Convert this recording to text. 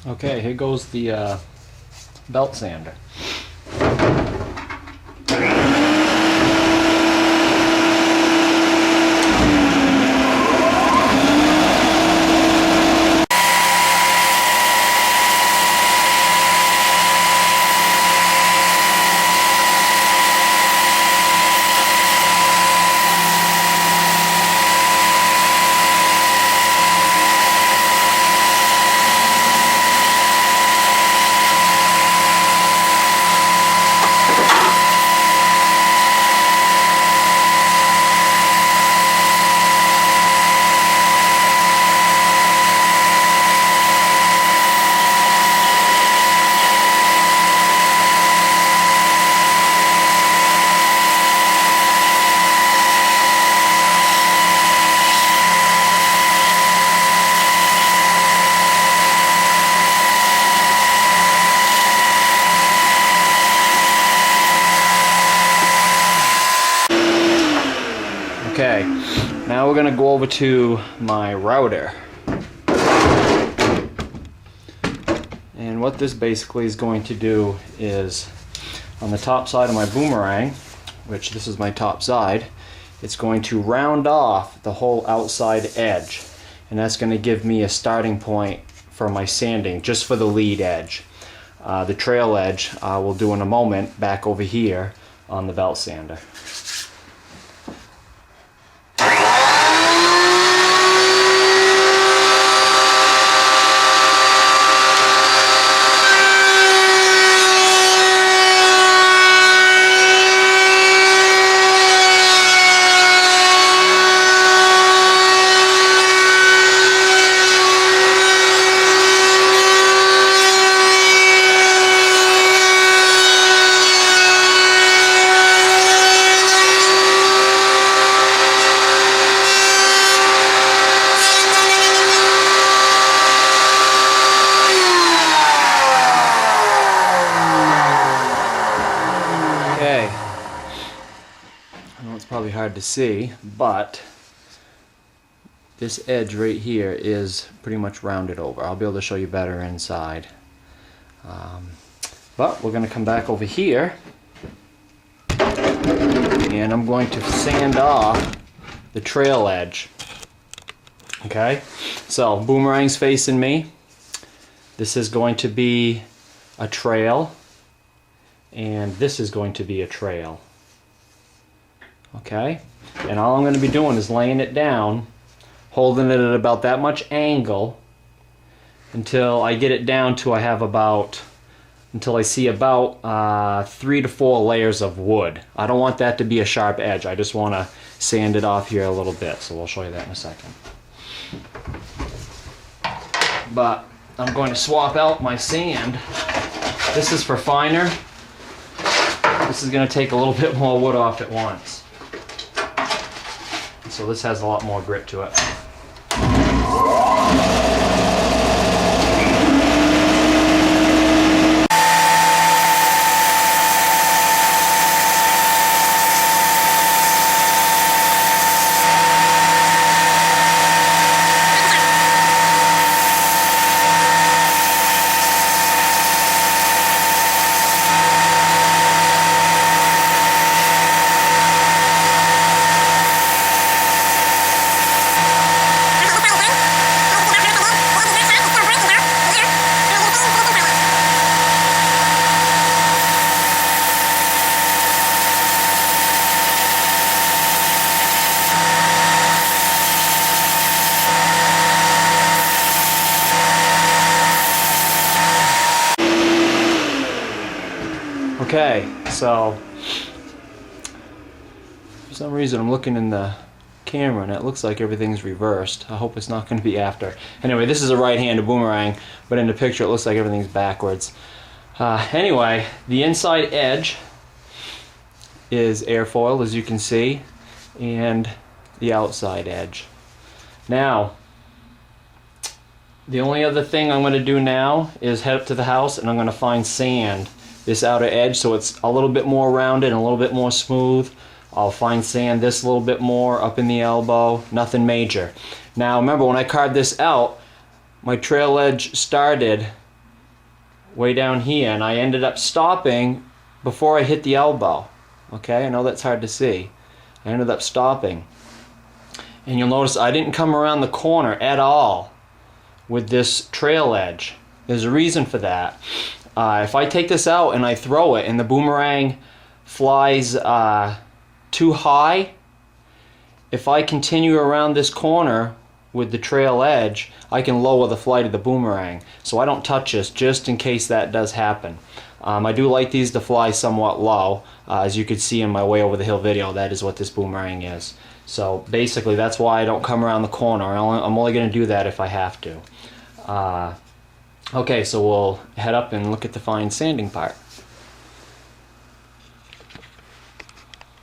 Okay, here goes the belt sander. Okay, now we're going to go over to my router. And what this basically is going to do is, on the top side of my boomerang, which this is my top side, it's going to round off the whole outside edge. And that's going to give me a starting point for my sanding, just for the lead edge. The trail edge we'll do in a moment back over here on the belt sander. Okay, I know it's probably hard to see, but this edge right here is pretty much rounded over. I'll be able to show you better inside. But we're going to come back over here, and I'm going to sand off the trail edge. Okay, so boomerang's facing me. This is going to be a trail. And this is going to be a trail. Okay? And all I'm going to be doing is laying it down, holding it at about that much angle until I get it down to until I see about 3 to 4 layers of wood. I don't want that to be a sharp edge. I just want to sand it off here a little bit. So we'll show you that in a second. But I'm going to swap out my sand. This is for finer. This is going to take a little bit more wood off at once. So this has a lot more grit to it. Okay, so for some reason I'm looking in the camera and it looks like everything's reversed. I hope it's not going to be after. Anyway, this is a right-handed boomerang, but in the picture it looks like everything's backwards. Anyway, the inside edge is airfoil, as you can see, and the outside edge. Now, the only other thing I'm going to do now is head up to the house and I'm going to find sand this outer edge so it's a little bit more rounded and a little bit more smooth. I'll fine sand this a little bit more up in the elbow, nothing major. Now remember, when I carved this out, my trail edge started way down here, and I ended up stopping before I hit the elbow. Okay, I know that's hard to see. I ended up stopping. And you'll notice I didn't come around the corner at all with this trail edge. There's a reason for that. If I take this out and I throw it and the boomerang flies too high, if I continue around this corner with the trail edge, I can lower the flight of the boomerang. So I don't touch this just in case that does happen. I do like these to fly somewhat low. As you could see in my way over the hill video, that is what this boomerang is. So basically that's why I don't come around the corner. I'm only going to do that if I have to. Okay, so we'll head up and look at the fine sanding part.